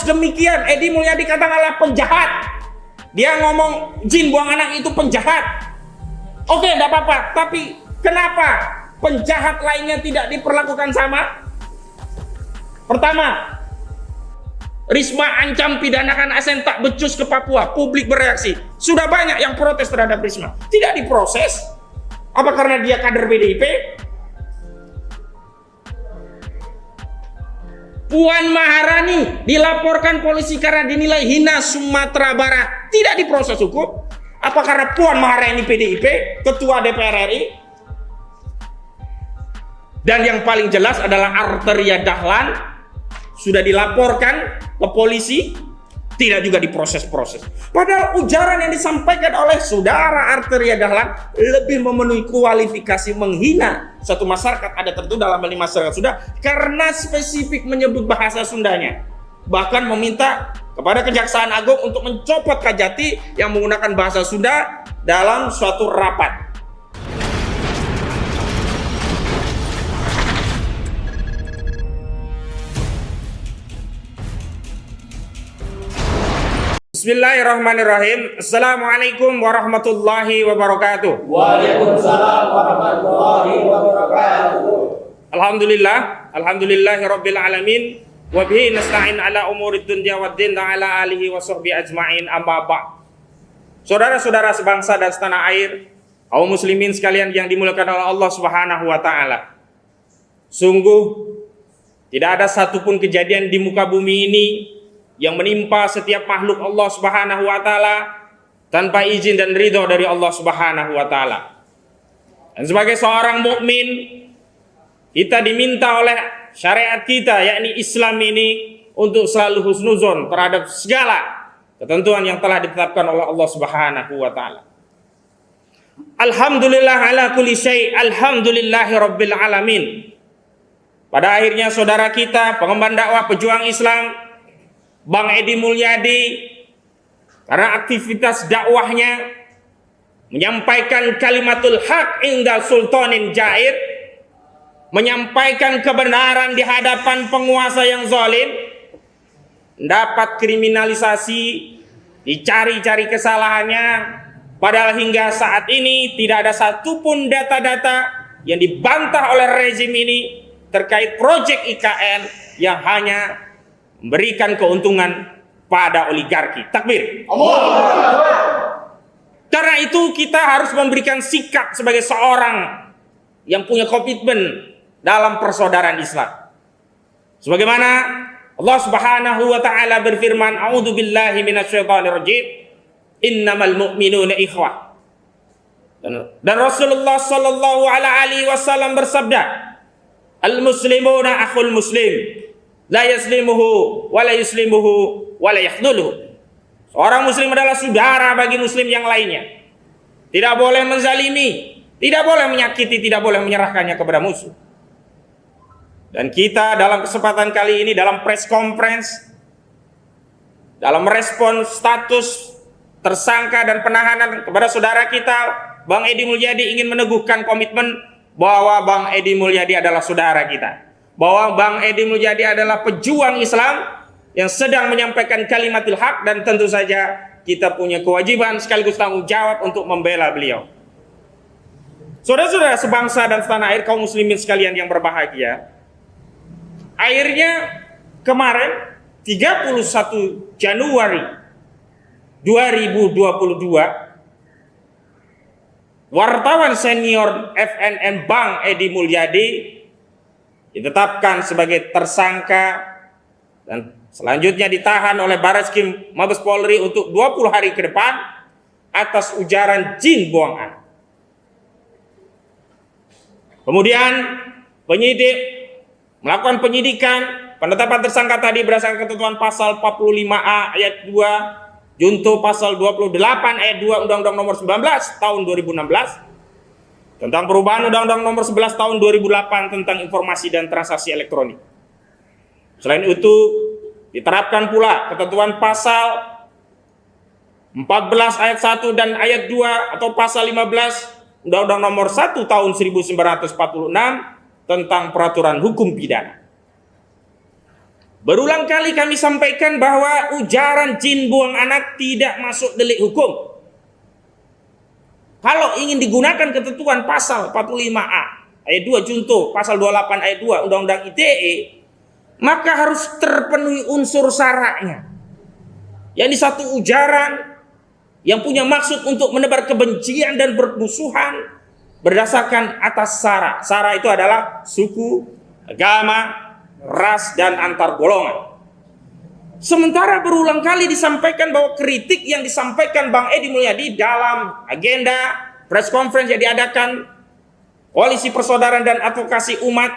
demikian, Edi Mulyadi katakanlah penjahat. Dia ngomong jin buang anak itu penjahat. Oke, enggak apa-apa. Tapi kenapa penjahat lainnya tidak diperlakukan sama? Pertama, Risma ancam pidanakan ASN tak becus ke Papua. Publik bereaksi. Sudah banyak yang protes terhadap Risma. Tidak diproses. Apa karena dia kader PDIP? Puan Maharani dilaporkan polisi karena dinilai hina Sumatera Barat. Tidak diproses hukum. Apa karena Puan Maharani PDIP, Ketua DPR RI? Dan yang paling jelas adalah Arteria Dahlan sudah dilaporkan ke polisi, tidak juga diproses-proses. Padahal ujaran yang disampaikan oleh saudara Arteria Dahlan lebih memenuhi kualifikasi menghina satu masyarakat adat tertentu, dalam hal ini masyarakat Sunda, karena spesifik menyebut bahasa Sundanya. Bahkan meminta kepada Kejaksaan Agung untuk mencopot Kajati yang menggunakan bahasa Sunda dalam suatu rapat. Bismillahirrahmanirrahim. Assalamualaikum warahmatullahi wabarakatuh. Waalaikumsalam warahmatullahi wabarakatuh. Alhamdulillahirabbil alamin. Wa bihi nasta'in ala umurid dunya waddin ala alihi wa sahbihi ajma'in, amma ba'd. Saudara-saudara sebangsa dan setanah air, kaum muslimin sekalian yang dimuliakan oleh Allah Subhanahu wa taala. Sungguh tidak ada satupun kejadian di muka bumi ini yang menimpa setiap makhluk Allah Subhanahu wa taala tanpa izin dan ridho dari Allah Subhanahu wa taala. Dan sebagai seorang mukmin, kita diminta oleh syariat kita, yakni Islam ini, untuk selalu husnuzon terhadap segala ketentuan yang telah ditetapkan oleh Allah Subhanahu wa taala. Alhamdulillah ala kulli syai', alhamdulillahi rabbil alamin. Pada akhirnya saudara kita, pengemban dakwah pejuang Islam, Bang Edi Mulyadi, karena aktivitas dakwahnya menyampaikan kalimatul haq inda sultanin jair, menyampaikan kebenaran di hadapan penguasa yang zalim, dapat kriminalisasi, dicari-cari kesalahannya, padahal hingga saat ini tidak ada satupun data-data yang dibantah oleh rezim ini terkait proyek IKN yang hanya memberikan keuntungan pada oligarki. Takbir. Karena itu kita harus memberikan sikap sebagai seorang yang punya komitmen dalam persaudaraan Islam. Sebagaimana Allah Subhanahu wa taala berfirman, "A'udzubillahi minasyaitonirrajim. Innamal mu'minuna ikhwah." Dan Rasulullah sallallahu alaihi wasallam bersabda, "Al-muslimuna akhul muslim. La yaslimuhu wa la yuslimuhu wa la yakhdhuluhu." Seorang muslim adalah saudara bagi muslim yang lainnya. Tidak boleh menzalimi, tidak boleh menyakiti, tidak boleh menyerahkannya kepada musuh. Dan kita dalam kesempatan kali ini, dalam press conference, dalam merespon status tersangka dan penahanan kepada saudara kita Bang Edi Mulyadi, ingin meneguhkan komitmen bahwa Bang Edi Mulyadi adalah saudara kita, bahwa Bang Edi Mulyadi adalah pejuang Islam yang sedang menyampaikan kalimatul haq, dan tentu saja kita punya kewajiban sekaligus tanggung jawab untuk membela beliau. Saudara-saudara sebangsa dan setanah air, kaum muslimin sekalian yang berbahagia, akhirnya kemarin 31 Januari 2022, wartawan senior FNN Bang Edi Mulyadi ditetapkan sebagai tersangka dan selanjutnya ditahan oleh Barreskrim Mabes Polri untuk 20 hari ke depan atas ujaran jin buang anak. Kemudian penyidik melakukan penyidikan, penetapan tersangka tadi berdasarkan ketentuan pasal 45A ayat 2, junto pasal 28 ayat 2 Undang-Undang Nomor 19 tahun 2016 tentang perubahan Undang-Undang Nomor 11 tahun 2008 tentang informasi dan transaksi elektronik. Selain itu, diterapkan pula ketentuan pasal 14 ayat 1 dan ayat 2 atau pasal 15 Undang-Undang Nomor 1 tahun 1946 tentang peraturan hukum pidana. Berulang kali kami sampaikan bahwa ujaran jin buang anak tidak masuk delik hukum. Kalau ingin digunakan ketentuan pasal 45A ayat 2 junto pasal 28 ayat 2 Undang-Undang ITE, maka harus terpenuhi unsur syaratnya. Yang di satu ujaran yang punya maksud untuk menebar kebencian dan permusuhan berdasarkan atas sara. Sara itu adalah suku, agama, ras, dan antar golongan. Sementara berulang kali disampaikan bahwa kritik yang disampaikan Bang Edi Mulyadi dalam agenda press conference yang diadakan Koalisi Persaudaraan dan Advokasi Umat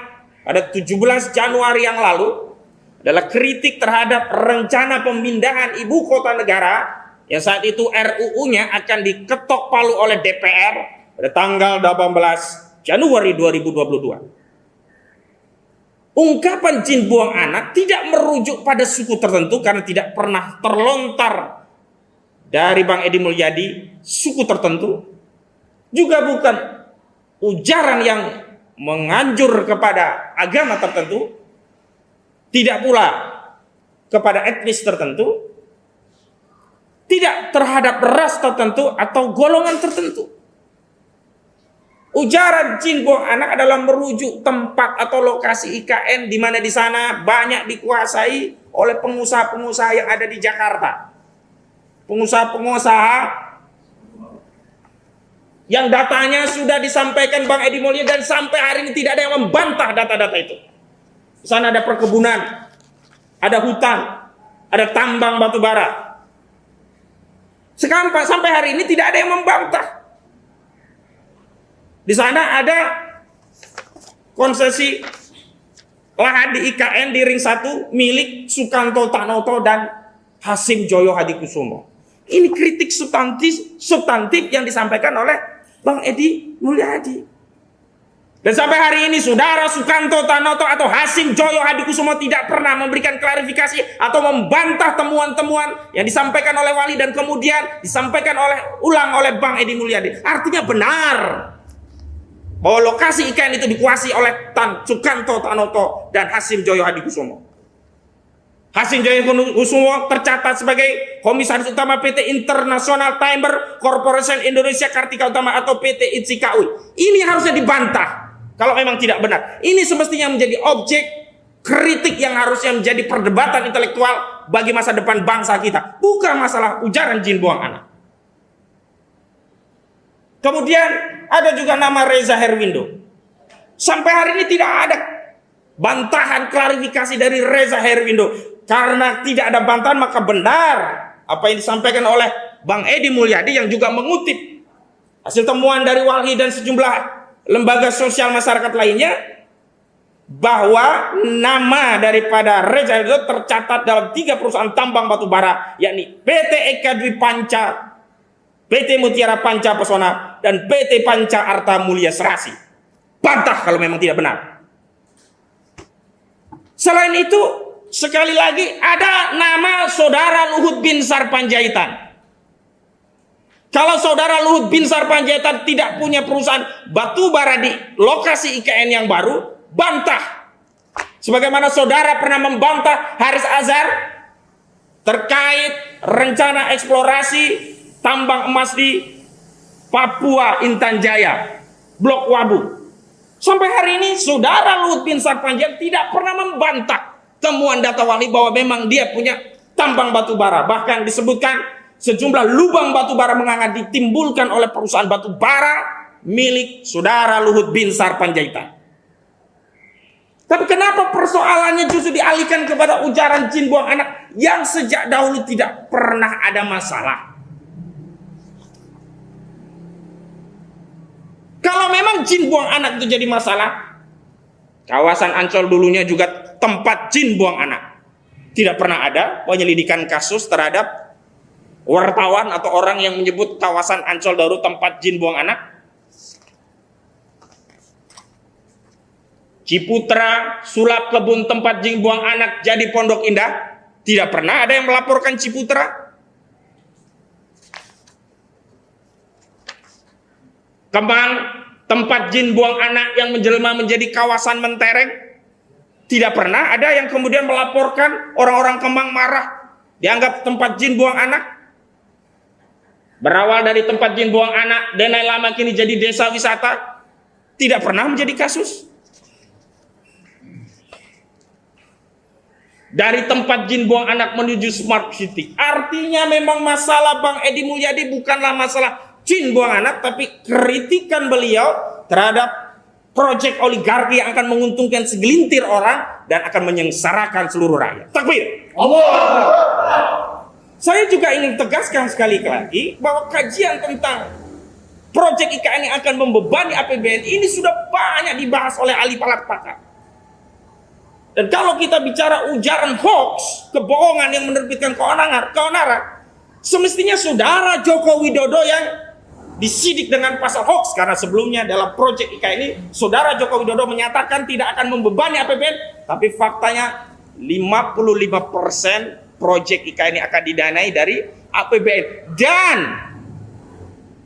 pada 17 Januari yang lalu adalah kritik terhadap rencana pemindahan ibu kota negara yang saat itu RUU-nya akan diketok palu oleh DPR pada tanggal 18 Januari 2022. Ungkapan jin buang anak tidak merujuk pada suku tertentu karena tidak pernah terlontar dari Bang Edi Mulyadi suku tertentu. Juga bukan ujaran yang menganjur kepada agama tertentu. Tidak pula kepada etnis tertentu. Tidak terhadap ras tertentu atau golongan tertentu. Ujaran jin buang anak adalah merujuk tempat atau lokasi IKN di mana di sana banyak dikuasai oleh pengusaha-pengusaha yang ada di Jakarta. Pengusaha-pengusaha yang datanya sudah disampaikan Bang Edi Mulyadi dan sampai hari ini tidak ada yang membantah data-data itu. Di sana ada perkebunan, ada hutan, ada tambang batu bara. Sekarang sampai hari ini tidak ada yang membantah. Di sana ada konsesi lahan di IKN di Ring 1 milik Sukanto Tanoto dan Hasim Joyo Hadikusumo. Ini kritik substantif yang disampaikan oleh Bang Edi Mulyadi. Dan sampai hari ini saudara Sukanto Tanoto atau Hasim Joyo Hadikusumo tidak pernah memberikan klarifikasi atau membantah temuan-temuan yang disampaikan oleh Wali dan kemudian disampaikan ulang oleh Bang Edi Mulyadi. Artinya benar bahwa lokasi IKN itu dikuasai oleh Sukanto Tanoto dan Hasim Joyo Hadikusumo. Hasim Joyo Hadikusumo tercatat sebagai Komisaris Utama PT International Timber Corporation Indonesia Kartika Utama atau PT ITSIKAUI. Ini harusnya dibantah kalau memang tidak benar. Ini semestinya menjadi objek kritik yang harusnya menjadi perdebatan intelektual bagi masa depan bangsa kita. Bukan masalah ujaran jin buang anak. Kemudian ada juga nama Reza Herwindo. Sampai hari ini tidak ada bantahan klarifikasi dari Reza Herwindo. Karena tidak ada bantahan maka benar apa yang disampaikan oleh Bang Edi Mulyadi yang juga mengutip hasil temuan dari Walhi dan sejumlah lembaga sosial masyarakat lainnya bahwa nama daripada Reza Herwindo tercatat dalam 3 perusahaan tambang batu bara yakni PT Eka Dwi Panca, PT Mutiara Panca Pesona, dan PT Panca Arta Mulia Serasi. Bantah kalau memang tidak benar. Selain itu, sekali lagi ada nama saudara Luhut Binsar Panjaitan. Kalau saudara Luhut Binsar Panjaitan tidak punya perusahaan batu bara di lokasi IKN yang baru, bantah. Sebagaimana saudara pernah membantah Haris Azhar terkait rencana eksplorasi tambang emas di Papua Intan Jaya, Blok Wabu. Sampai hari ini saudara Luhut Binsar Panjaitan tidak pernah membantah temuan data Wali bahwa memang dia punya tambang batu bara. Bahkan disebutkan sejumlah lubang batu bara menganga ditimbulkan oleh perusahaan batu bara milik saudara Luhut Binsar Panjaitan. Tapi kenapa persoalannya justru dialihkan kepada ujaran jin buang anak yang sejak dahulu tidak pernah ada masalah? Kalau memang jin buang anak itu jadi masalah, kawasan Ancol dulunya juga tempat jin buang anak. Tidak pernah ada penyelidikan kasus terhadap wartawan atau orang yang menyebut kawasan Ancol dahulu tempat jin buang anak. Ciputra, sulap kebun tempat jin buang anak jadi Pondok Indah. Tidak pernah ada yang melaporkan Ciputra. Kemang, tempat jin buang anak yang menjelma menjadi kawasan mentereng. Tidak pernah ada yang kemudian melaporkan orang-orang Kemang marah, dianggap tempat jin buang anak. Berawal dari tempat jin buang anak, Denai Lama kini jadi desa wisata. Tidak pernah menjadi kasus. Dari tempat jin buang anak menuju smart city. Artinya memang masalah Bang Edi Mulyadi bukanlah masalah jin buang anak, tapi kritikan beliau terhadap proyek oligarki yang akan menguntungkan segelintir orang dan akan menyengsarakan seluruh rakyat. Takbir. Allah. Saya juga ingin tegaskan sekali lagi bahwa kajian tentang proyek IKN yang akan membebani APBN ini sudah banyak dibahas oleh ahli pakar. Dan kalau kita bicara ujaran hoax, kebohongan yang menerbitkan keonaran, semestinya saudara Joko Widodo yang disidik dengan pasal hoax, karena sebelumnya dalam proyek IKN ini saudara Joko Widodo menyatakan tidak akan membebani APBN, tapi faktanya 55% proyek IKN ini akan didanai dari APBN, dan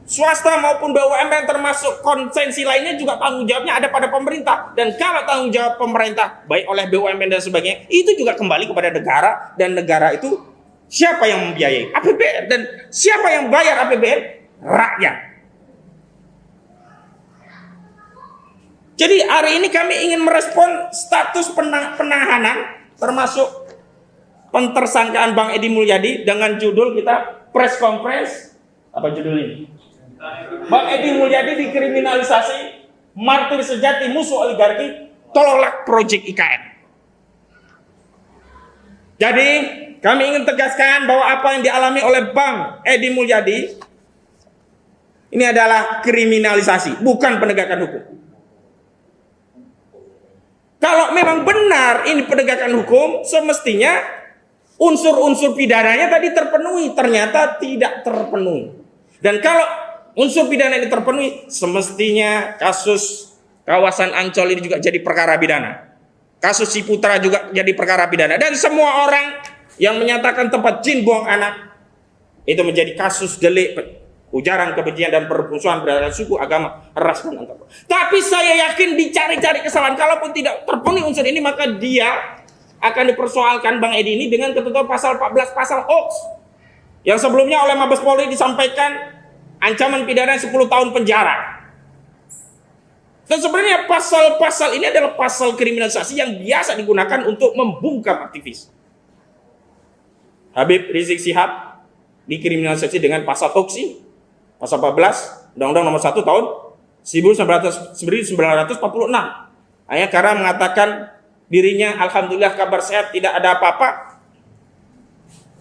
swasta maupun BUMN termasuk konsensi lainnya juga tanggung jawabnya ada pada pemerintah. Dan kalau tanggung jawab pemerintah baik oleh BUMN dan sebagainya itu juga kembali kepada negara, dan negara itu siapa yang membiayai? APBN. Dan siapa yang bayar APBN? Rakyat. Jadi hari ini kami ingin merespon status penahanan termasuk pentersangkaan Bang Edi Mulyadi dengan judul kita press conference. Apa judul ini? Bang Edi Mulyadi dikriminalisasi, martir sejati musuh oligarki, tolak proyek IKN. Jadi kami ingin tegaskan bahwa apa yang dialami oleh Bang Edi Mulyadi ini adalah kriminalisasi, bukan penegakan hukum. Kalau memang benar ini penegakan hukum, semestinya unsur-unsur pidananya tadi terpenuhi, ternyata tidak terpenuhi. Dan kalau unsur pidana ini terpenuhi, semestinya kasus kawasan Ancol ini juga jadi perkara pidana. Kasus Ciputra juga jadi perkara pidana. Dan semua orang yang menyatakan tempat jin buang anak itu menjadi kasus delik ujaran kebencian dan permusuhan berdasarkan suku, agama, ras, dan antar. Tapi saya yakin dicari-cari kesalahan. Kalaupun tidak terpenuhi unsur ini, maka dia akan dipersoalkan Bang Edi ini dengan ketentuan pasal 14, pasal hoax. Yang sebelumnya oleh Mabes Polri disampaikan ancaman pidana 10 tahun penjara. Dan sebenarnya pasal-pasal ini adalah pasal kriminalisasi yang biasa digunakan untuk membungkam aktivis. Habib Rizik Syihab dikriminalisasi dengan pasal hoax ini. Pasal 14, Undang-Undang Nomor 1 tahun 1946. Hanya karena mengatakan dirinya alhamdulillah kabar sehat, tidak ada apa-apa,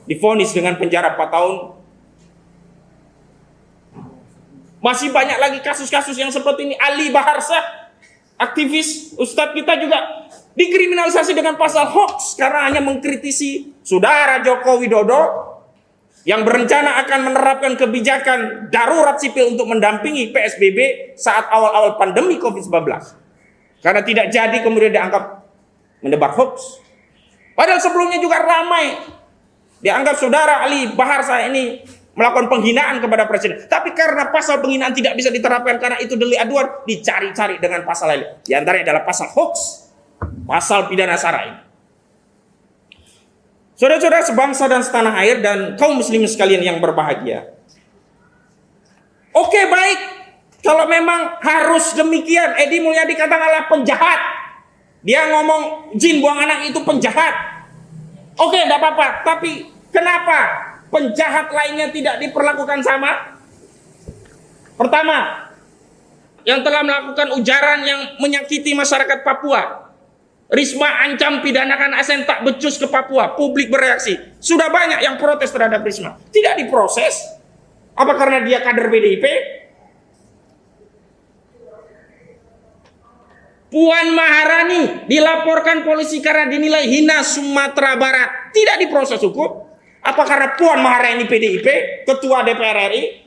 divonis dengan penjara 4 tahun. Masih banyak lagi kasus-kasus yang seperti ini. Ali Baharsah, aktivis Ustadz kita juga dikriminalisasi dengan pasal hoax karena hanya mengkritisi saudara Joko Widodo yang berencana akan menerapkan kebijakan darurat sipil untuk mendampingi PSBB saat awal-awal pandemi COVID-19. Karena tidak jadi kemudian dianggap menebar hoax. Padahal sebelumnya juga ramai dianggap saudara Ali Baharsah ini melakukan penghinaan kepada presiden. Tapi karena pasal penghinaan tidak bisa diterapkan karena itu delik aduan, dicari-cari dengan pasal lain. Di antaranya adalah pasal hoax, pasal pidana sara ini. Saudara-saudara sebangsa dan setanah air dan kaum muslimin sekalian yang berbahagia. Oke, baik. Kalau memang harus demikian, Edi Mulyadi katakanlah penjahat. Dia ngomong jin buang anak itu penjahat. Oke, tidak apa-apa. Tapi kenapa penjahat lainnya tidak diperlakukan sama? Pertama, yang telah melakukan ujaran yang menyakiti masyarakat Papua. Risma ancam pidanakan ASN tak becus ke Papua. Publik bereaksi. Sudah banyak yang protes terhadap Risma. Tidak diproses. Apa karena dia kader PDIP? Puan Maharani dilaporkan polisi karena dinilai hina Sumatera Barat. Tidak diproses hukum. Apa karena Puan Maharani PDIP, Ketua DPR RI?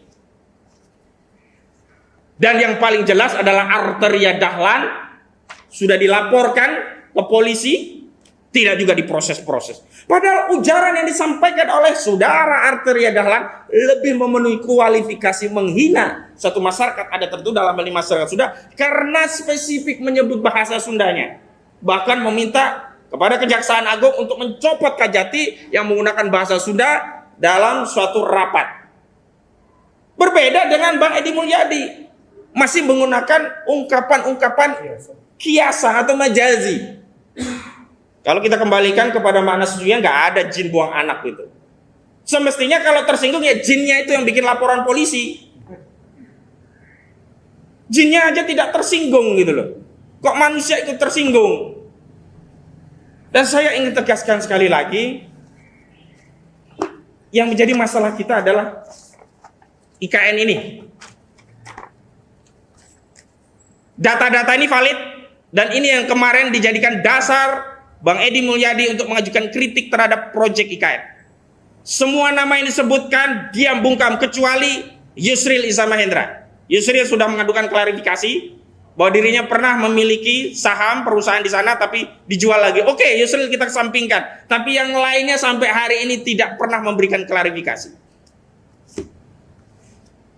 Dan yang paling jelas adalah Arteria Dahlan sudah dilaporkan ke polisi, tidak juga diproses-proses. Padahal ujaran yang disampaikan oleh saudara Arteria Dahlan lebih memenuhi kualifikasi menghina suatu masyarakat ada tertentu dalam hal ini masyarakat Sunda karena spesifik menyebut bahasa Sundanya. bahkan meminta kepada Kejaksaan Agung untuk mencopot Kajati yang menggunakan bahasa Sunda dalam suatu rapat. Berbeda dengan Bang Edi Mulyadi, masih menggunakan ungkapan-ungkapan kiasan atau majazi. Kalau kita kembalikan kepada makna sesungguhnya, nggak ada jin buang anak itu. Semestinya kalau tersinggung ya jinnya itu yang bikin laporan polisi. Jinnya aja tidak tersinggung gitu loh. Kok manusia itu tersinggung? Dan saya ingin tegaskan sekali lagi, yang menjadi masalah kita adalah IKN ini. Data-data ini valid, dan ini yang kemarin dijadikan dasar Bang Edi Mulyadi untuk mengajukan kritik terhadap proyek IKN. Semua nama yang disebutkan diam bungkam kecuali Yusril Iza Mahendra. Yusril sudah mengadukan klarifikasi bahwa dirinya pernah memiliki saham perusahaan di sana tapi dijual lagi. Oke, Yusril kita kesampingkan. Tapi yang lainnya sampai hari ini tidak pernah memberikan klarifikasi.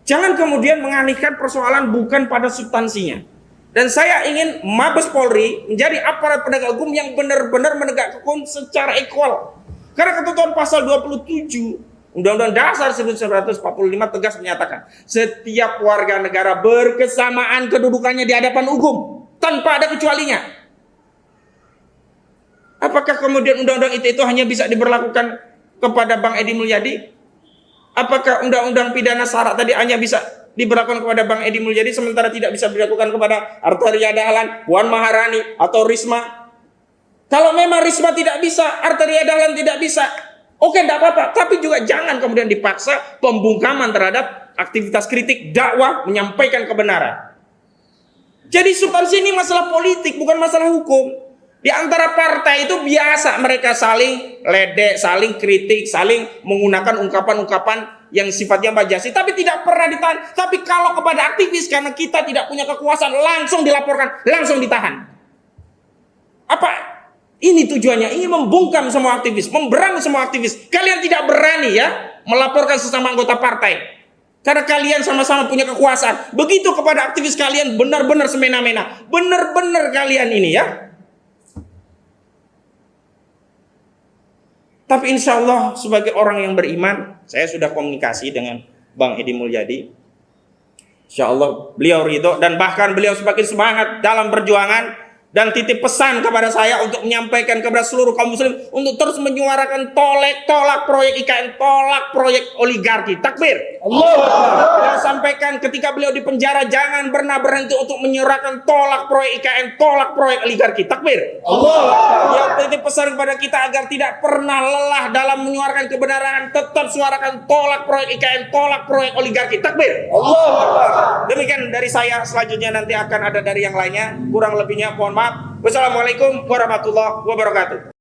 Jangan kemudian mengalihkan persoalan bukan pada substansinya. Dan saya ingin Mabes Polri menjadi aparat penegak hukum yang benar-benar menegakkan hukum secara equal. Karena ketentuan pasal 27 Undang-Undang Dasar 1945 tegas menyatakan setiap warga negara berkesamaan kedudukannya di hadapan hukum tanpa ada kecualinya. Apakah kemudian undang-undang itu hanya bisa diberlakukan kepada Bang Edi Mulyadi? Apakah undang-undang pidana syarat tadi hanya bisa diberlakukan kepada Bang Edi Mulyadi sementara tidak bisa dilakukan kepada Arteria Dahlan, Puan Maharani atau Risma? Kalau memang Risma tidak bisa, Arteria Dahlan tidak bisa, oke, tidak apa-apa. Tapi juga jangan kemudian dipaksa pembungkaman terhadap aktivitas kritik dakwah menyampaikan kebenaran. Jadi substansi ini masalah politik, bukan masalah hukum. Di antara partai itu biasa mereka saling ledek, saling kritik, saling menggunakan ungkapan-ungkapan yang sifatnya majazi, tapi tidak pernah ditahan. Tapi kalau kepada aktivis, karena kita tidak punya kekuasaan, langsung dilaporkan, langsung ditahan. Apa ini tujuannya? Ingin membungkam semua aktivis, memberangus semua aktivis. Kalian tidak berani ya melaporkan sesama anggota partai, karena kalian sama-sama punya kekuasaan. Begitu kepada aktivis kalian benar-benar semena-mena, benar-benar kalian ini ya. Tapi insya Allah sebagai orang yang beriman, saya sudah komunikasi dengan Bang Edi Mulyadi. Insya Allah beliau ridho dan bahkan beliau semakin semangat dalam perjuangan. Dan titip pesan kepada saya untuk menyampaikan kepada seluruh kaum muslim untuk terus menyuarakan tolak proyek IKN, tolak proyek oligarki. Takbir. Allah. Beliau sampaikan ketika beliau di penjara, jangan pernah berhenti untuk menyuarakan tolak proyek IKN, tolak proyek oligarki. Takbir. Allah. Beliau titip pesan kepada kita agar tidak pernah lelah dalam menyuarakan kebenaran, tetap suarakan tolak proyek IKN, tolak proyek oligarki. Takbir. Allah. Demikian dari saya, selanjutnya nanti akan ada dari yang lainnya. Kurang lebihnya mohon maaf. Wassalamualaikum warahmatullahi wabarakatuh.